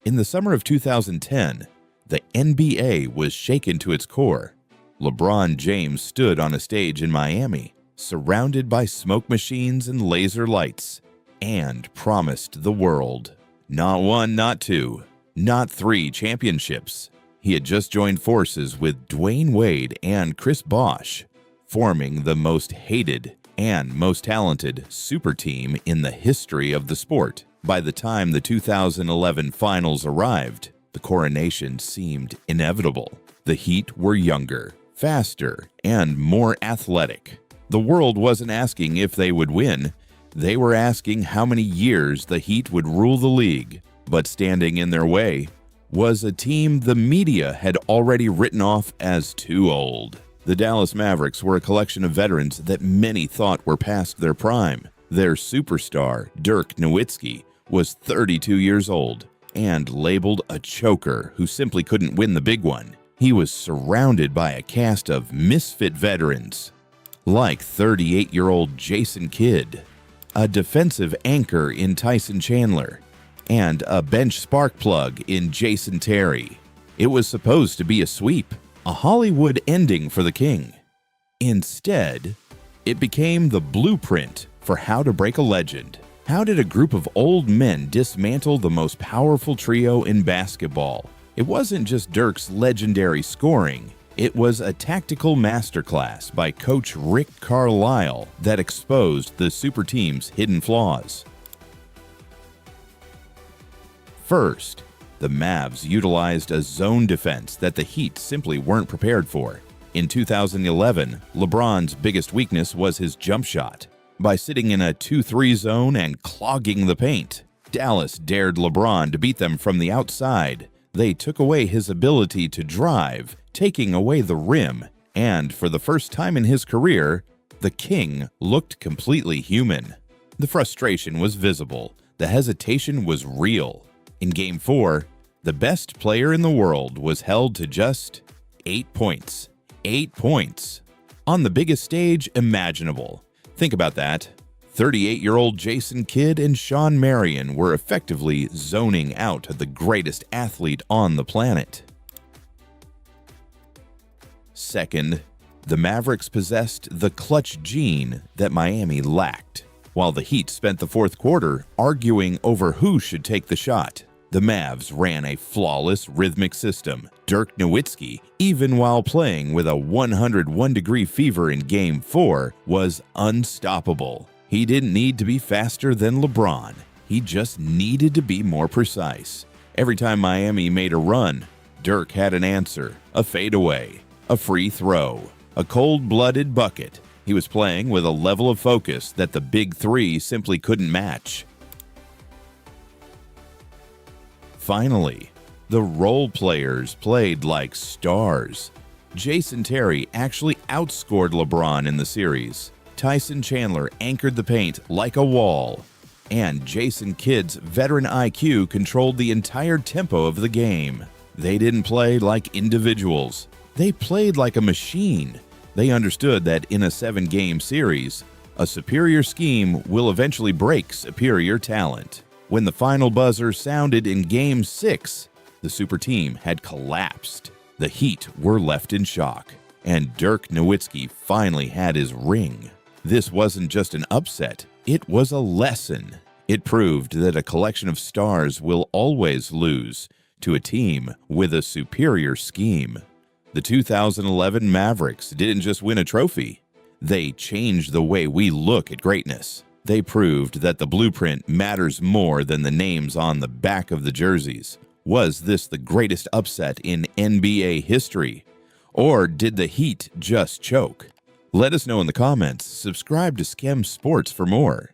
In the summer of 2010, the NBA was shaken to its core. LeBron James stood on a stage in Miami, surrounded by smoke machines and laser lights, and promised the world not one, not two, not three championships. He had just joined forces with Dwyane Wade and Chris Bosh, forming the most hated and most talented super team in the history of the sport. By the time the 2011 finals arrived, the coronation seemed inevitable. The Heat were younger, faster, and more athletic. The world wasn't asking if they would win. They were asking how many years the Heat would rule the league. But standing in their way was a team the media had already written off as too old. The Dallas Mavericks were a collection of veterans that many thought were past their prime. Their superstar, Dirk Nowitzki, was 32 years old and labeled a choker who simply couldn't win the big one. He was surrounded by a cast of misfit veterans, like 38-year-old Jason Kidd, a defensive anchor in Tyson Chandler, and a bench spark plug in Jason Terry. It was supposed to be a sweep, a Hollywood ending for the King. Instead, it became the blueprint for how to break a legend. How did a group of old men dismantle the most powerful trio in basketball? It wasn't just Dirk's legendary scoring. It was a tactical masterclass by coach Rick Carlisle that exposed the super team's hidden flaws. First, the Mavs utilized a zone defense that the Heat simply weren't prepared for. In 2011, LeBron's biggest weakness was his jump shot. By sitting in a 2-3 zone and clogging the paint, Dallas dared LeBron to beat them from the outside. They took away his ability to drive, taking away the rim, and for the first time in his career, the King looked completely human. The frustration was visible. The hesitation was real. In Game 4, the best player in the world was held to just 8 points. 8 points. On the biggest stage imaginable. Think about that. 38-year-old Jason Kidd and Shawn Marion were effectively zoning out the greatest athlete on the planet. Second, the Mavericks possessed the clutch gene that Miami lacked. While the Heat spent the fourth quarter arguing over who should take the shot, the Mavs ran a flawless rhythmic system. Dirk Nowitzki, even while playing with a 101-degree fever in Game 4, was unstoppable. He didn't need to be faster than LeBron. He just needed to be more precise. Every time Miami made a run, Dirk had an answer: a fadeaway, a free throw, a cold-blooded bucket. He was playing with a level of focus that the Big Three simply couldn't match. Finally, the role players played like stars. Jason Terry actually outscored LeBron in the series. Tyson Chandler anchored the paint like a wall. And Jason Kidd's veteran IQ controlled the entire tempo of the game. They didn't play like individuals. They played like a machine. They understood that in a 7-game series, a superior scheme will eventually break superior talent. When the final buzzer sounded in Game 6, the super team had collapsed. The Heat were left in shock, and Dirk Nowitzki finally had his ring. This wasn't just an upset, it was a lesson. It proved that a collection of stars will always lose to a team with a superior scheme. The 2011 Mavericks didn't just win a trophy, they changed the way we look at greatness. They proved that the blueprint matters more than the names on the back of the jerseys. Was this the greatest upset in NBA history? Or did the Heat just choke? Let us know in the comments. Subscribe to Schem Sports for more.